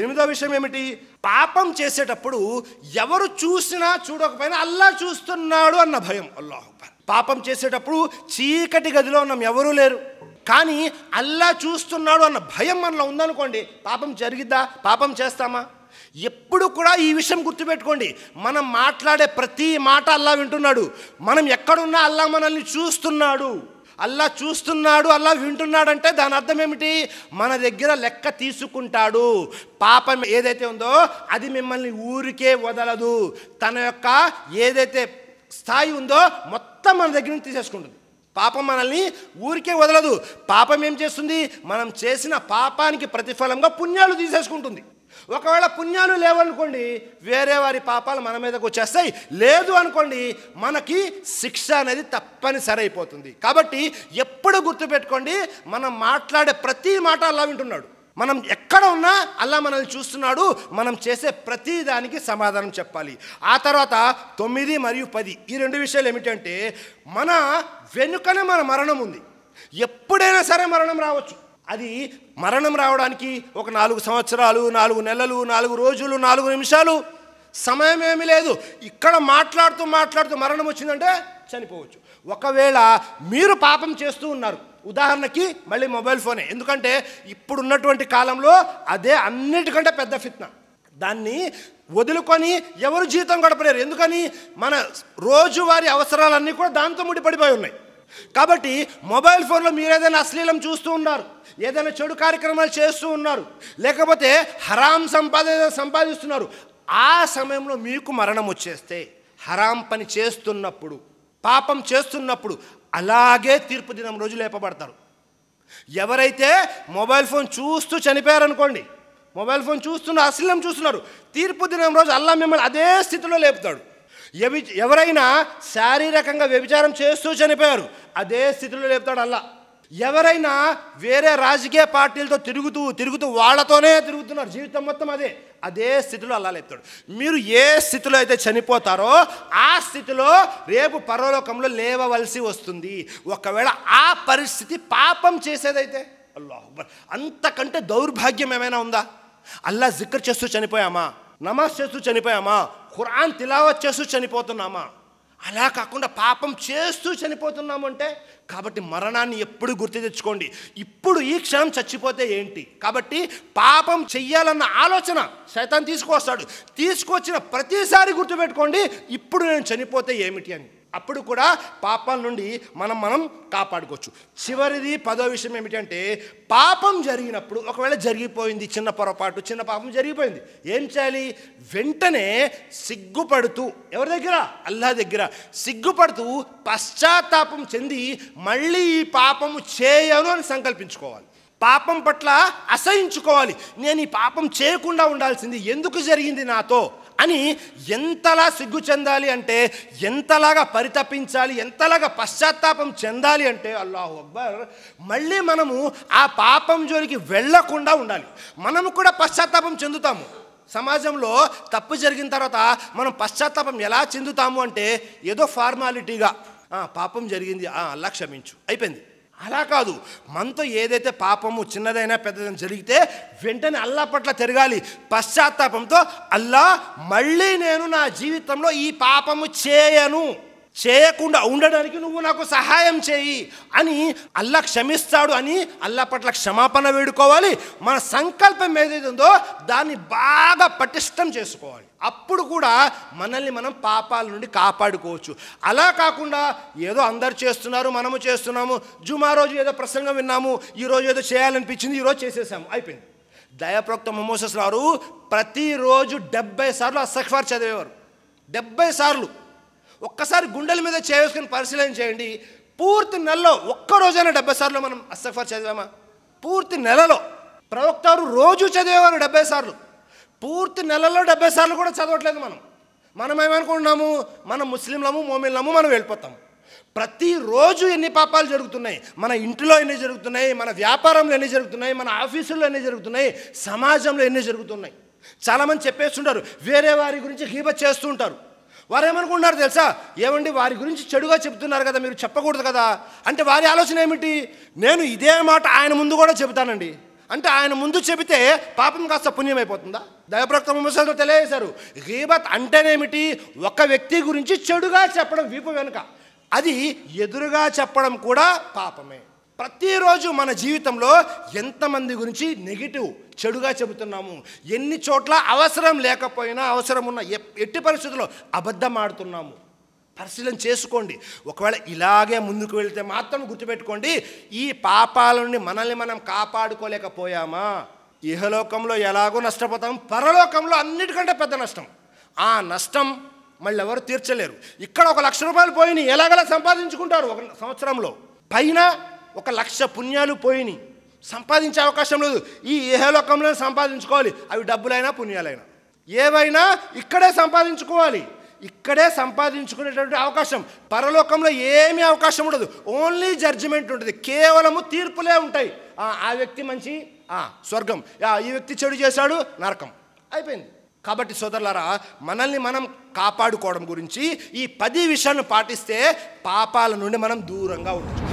ఎనిమిదో విషయం ఏమిటి? పాపం చేసేటప్పుడు ఎవరు చూసినా చూడకపోయినా అల్లా చూస్తున్నాడు అన్న భయం. అల్లాహు అక్బర్. పాపం చేసేటప్పుడు చీకటి గదిలో ఉన్నాం, ఎవరూ లేరు, కానీ అల్లా చూస్తున్నాడు అన్న భయం మనలో ఉందనుకోండి, పాపం జరిగిద్దా? పాపం చేస్తామా? ఎప్పుడు కూడా ఈ విషయం గుర్తుపెట్టుకోండి, మనం మాట్లాడే ప్రతి మాట అల్లా వింటున్నాడు. మనం ఎక్కడున్నా అల్లా మనల్ని చూస్తున్నాడు. అల్లా చూస్తున్నాడు, అల్లా వింటున్నాడు అంటే దాని అర్థం ఏమిటి? మన దగ్గర లెక్క తీసుకుంటాడు. పాపం ఏదైతే ఉందో అది మిమ్మల్ని ఊరికే వదలదు. తన యొక్క ఏదైతే స్థాయి ఉందో మొత్తం మన దగ్గర నుంచి తీసేసుకుంటుంది. పాపం మనల్ని ఊరికే వదలదు. పాపం ఏం చేస్తుంది? మనం చేసిన పాపానికి ప్రతిఫలంగా పుణ్యాలు తీసేసుకుంటుంది. ఒకవేళ పుణ్యాలు లేవనుకోండి, వేరే వారి పాపాలు మన మీదకి వచ్చేస్తాయి. లేదు అనుకోండి, మనకి శిక్ష అనేది తప్పనిసరి అయిపోతుంది. కాబట్టి ఎప్పుడు గుర్తుపెట్టుకోండి, మనం మాట్లాడే ప్రతి మాట అల్లా వింటున్నాడు. మనం ఎక్కడ ఉన్నా అల్లా మనల్ని చూస్తున్నాడు. మనం చేసే ప్రతి దానికి సమాధానం చెప్పాలి. ఆ తర్వాత 9 మరియు 10 ఈ రెండు విషయాలు ఏమిటంటే, మన వెనుకనే మన మరణం ఉంది. ఎప్పుడైనా సరే మరణం రావచ్చు. అది మరణం రావడానికి ఒక 4 సంవత్సరాలు, 4 నెలలు, 4 రోజులు, 4 నిమిషాలు సమయం ఏమీ లేదు. ఇక్కడ మాట్లాడుతూ మాట్లాడుతూ మరణం వచ్చిందంటే చనిపోవచ్చు. ఒకవేళ మీరు పాపం చేస్తూ ఉన్నారు, ఉదాహరణకి మళ్ళీ మొబైల్ ఫోనే, ఎందుకంటే ఇప్పుడున్నటువంటి కాలంలో అదే అన్నిటికంటే పెద్ద ఫిత్న. దాన్ని వదులుకొని ఎవరు జీవితం గడపలేరు. ఎందుకని? మన రోజువారీ అవసరాలన్నీ కూడా దాంతో ముడిపడిపోయి ఉన్నాయి. కాబట్టి మొబైల్ ఫోన్లో మీరు ఏదైనా అశ్లీలం చూస్తూ ఉన్నారు, ఏదైనా చెడు కార్యక్రమాలు చేస్తూ ఉన్నారు, లేకపోతే హరాం సంపాదిస్తున్నారు, ఆ సమయంలో మీకు మరణం వచ్చేస్తే, హరాం పని చేస్తున్నప్పుడు, పాపం చేస్తున్నప్పుడు అలాగే తీర్పు దినం రోజు లేపబడతారు. ఎవరైతే మొబైల్ ఫోన్ చూస్తూ చనిపోయారనుకోండి, మొబైల్ ఫోన్ చూస్తున్న అశ్లీలం చూస్తున్నారు, తీర్పు దినం రోజు అల్లా మిమ్మల్ని అదే స్థితిలో లేపుతాడు. ఎవరైనా శారీరకంగా వ్యభిచారం చేస్తూ చనిపోయారు, అదే స్థితిలో లేపుతాడు అల్లా. ఎవరైనా వేరే రాజకీయ పార్టీలతో తిరుగుతూ వాళ్ళతోనే తిరుగుతున్నారు, జీవితం మొత్తం అదే స్థితిలో అల్లా లేపుతాడు. మీరు ఏ స్థితిలో అయితే చనిపోతారో ఆ స్థితిలో రేపు పరలోకంలో లేవవలసి వస్తుంది. ఒకవేళ ఆ పరిస్థితి పాపం చేసేదైతే, అల్లాహు అక్బర్, అంతకంటే దౌర్భాగ్యం ఏమైనా ఉందా? అల్లా జిక్ర్ చేస్తూ చనిపోయామా? నమాజ్ చేస్తూ చనిపోయామా? ఖురాన్ తిలావత్ చేస్తూ చనిపోతున్నామా? అలా కాకుండా పాపం చేస్తూ చనిపోతున్నాము అంటే, కాబట్టి మరణాన్ని ఎప్పుడు గుర్తు తెచ్చుకోండి. ఇప్పుడు ఈ క్షణం చచ్చిపోతే ఏంటి? కాబట్టి పాపం చెయ్యాలన్న ఆలోచన శైతాన్ తీసుకొస్తాడు. తీసుకొచ్చిన ప్రతిసారి గుర్తుపెట్టుకోండి, ఇప్పుడు నేను చనిపోతే ఏమిటి అని. అప్పుడు కూడా పాపాల నుండి మనం కాపాడుకోవచ్చు. చివరిది 10వ విషయం ఏమిటంటే, పాపం జరిగినప్పుడు ఒకవేళ జరిగిపోయింది, చిన్న పొరపాటు, చిన్న పాపం జరిగిపోయింది, ఏం చేయాలి? వెంటనే సిగ్గుపడుతూ, ఎవరి దగ్గర? అల్లా దగ్గర సిగ్గుపడుతూ పశ్చాత్తాపం చెంది మళ్ళీ ఈ పాపము చేయను అని సంకల్పించుకోవాలి. పాపం పట్ల అసహించుకోవాలి. నేను ఈ పాపం చేయకుండా ఉండాల్సింది, ఎందుకు జరిగింది నాతో అని ఎంతలా సిగ్గు చెందాలి అంటే, ఎంతలాగా పరితపించాలి, ఎంతలాగా పశ్చాత్తాపం చెందాలి అంటే, అల్లాహు అక్బర్, మళ్ళీ మనము ఆ పాపం జోలికి వెళ్ళకుండా ఉండాలి. మనము కూడా పశ్చాత్తాపం చెందుతాము. సమాజంలో తప్పు జరిగిన తర్వాత మనం పశ్చాత్తాపం ఎలా చెందుతాము అంటే, ఏదో ఫార్మాలిటీగా పాపం జరిగింది, అల్లా క్షమించు, అయిపోయింది. అలా కాదు. మనతో ఏదైతే పాపము చిన్నదైనా పెద్దదైనా జరిగితే వెంటనే అల్లా పట్ల తిరగాలి పశ్చాత్తాపంతో. అల్లా, మళ్ళీ నేను నా జీవితంలో ఈ పాపము చేయకుండా ఉండడానికి నువ్వు నాకు సహాయం చేయి అని అల్లా క్షమిస్తాడు అని అల్లా పట్ల క్షమాపణ వేడుకోవాలి. మన సంకల్పం ఏదైతే ఉందో దాన్ని బాగా పటిష్టం చేసుకోవాలి. అప్పుడు కూడా మనల్ని మనం పాపాల నుండి కాపాడుకోవచ్చు. అలా కాకుండా ఏదో అందరు చేస్తున్నారు, మనము చేస్తున్నాము, జుమా రోజు ఏదో ప్రసంగం విన్నాము, ఈరోజు ఏదో చేయాలనిపించింది, ఈరోజు చేసేసాము, అయిపోయింది. దయాప్రవక్త ముహమ్మద్ గారు ప్రతిరోజు 70 సార్లు అస్తగ్ఫార్ చదివేవారు. 70 సార్లు. ఒక్కసారి గుండెల మీద చేసుకుని పరిశీలన చేయండి. పూర్తి నెలలో ఒక్కరోజైనా 70 సార్లు మనం అస్తగ్ఫార్ చదివామా? పూర్తి నెలలో ప్రవక్త రోజు చదివేవారు 70 సార్లు. పూర్తి నెలలో 70 సార్లు కూడా చదవట్లేదు. మనం ఏమనుకుంటున్నాము? మనం ముస్లింలము, మోమిన్లము, మనం వెళ్ళిపోతాము. ప్రతిరోజు ఎన్ని పాపాలు జరుగుతున్నాయి, మన ఇంట్లో ఎన్ని జరుగుతున్నాయి, మన వ్యాపారంలో ఎన్ని జరుగుతున్నాయి, మన ఆఫీసుల్లో ఎన్ని జరుగుతున్నాయి, సమాజంలో ఎన్ని జరుగుతున్నాయి. చాలామంది చెప్పేస్తుంటారు, వేరే వారి గురించి గీబత్ చేస్తూ ఉంటారు. వారు ఏమనుకుంటున్నారు తెలుసా? ఏమండి, వారి గురించి చెడుగా చెప్తున్నారు కదా, మీరు చెప్పకూడదు కదా అంటే వారి ఆలోచన ఏమిటి? నేను ఇదే మాట ఆయన ముందు కూడా చెబుతానండి, అంటే ఆయన ముందు చెబితే పాపం కాస్త పుణ్యం అయిపోతుందా? దైవప్రవక్త ముహమ్మద్ తెలియజేశారు, గీబత్ అంటేనేమిటి? ఒక వ్యక్తి గురించి చెడుగా చెప్పడం వీపు వెనుక, అది ఎదురుగా చెప్పడం కూడా పాపమే. ప్రతిరోజు మన జీవితంలో ఎంతమంది గురించి నెగిటివ్ చెడుగా చెబుతున్నాము, ఎన్ని చోట్ల అవసరం లేకపోయినా అవసరం ఉన్న ఎట్టి పరిస్థితుల్లో అబద్ధం ఆడుతున్నాము. పరిశీలన చేసుకోండి. ఒకవేళ ఇలాగే ముందుకు వెళితే మాత్రం గుర్తుపెట్టుకోండి, ఈ పాపాల నుండి మనల్ని మనం కాపాడుకోలేకపోయామా, ఇహలోకంలో ఎలాగో నష్టపోతాం, పరలోకంలో అన్నిటికంటే పెద్ద నష్టం. ఆ నష్టం మళ్ళీ ఎవరు తీర్చలేరు. ఇక్కడ 1 లక్ష రూపాయలు పోయినాయి, ఎలాగలా సంపాదించుకుంటారు 1 సంవత్సరంలో. పైన 1 లక్ష పుణ్యాలు పోయినాయి, సంపాదించే అవకాశం లేదు. ఈ ఇహలోకంలో సంపాదించుకోవాలి, అవి డబ్బులైనా పుణ్యాలైనా ఏవైనా ఇక్కడే సంపాదించుకోవాలి. ఇక్కడే సంపాదించుకునేటువంటి అవకాశం, పరలోకంలో ఏమీ అవకాశం ఉండదు. ఓన్లీ జడ్జిమెంట్ ఉంటుంది, కేవలము తీర్పులే ఉంటాయి. ఆ వ్యక్తి మంచి స్వర్గం, ఈ వ్యక్తి చెడు చేశాడు నరకం, అయిపోయింది. కాబట్టి సోదరులారా, మనల్ని మనం కాపాడుకోవడం గురించి ఈ 10 విషయాలను పాటిస్తే పాపాల నుండి మనం దూరంగా ఉండొచ్చు.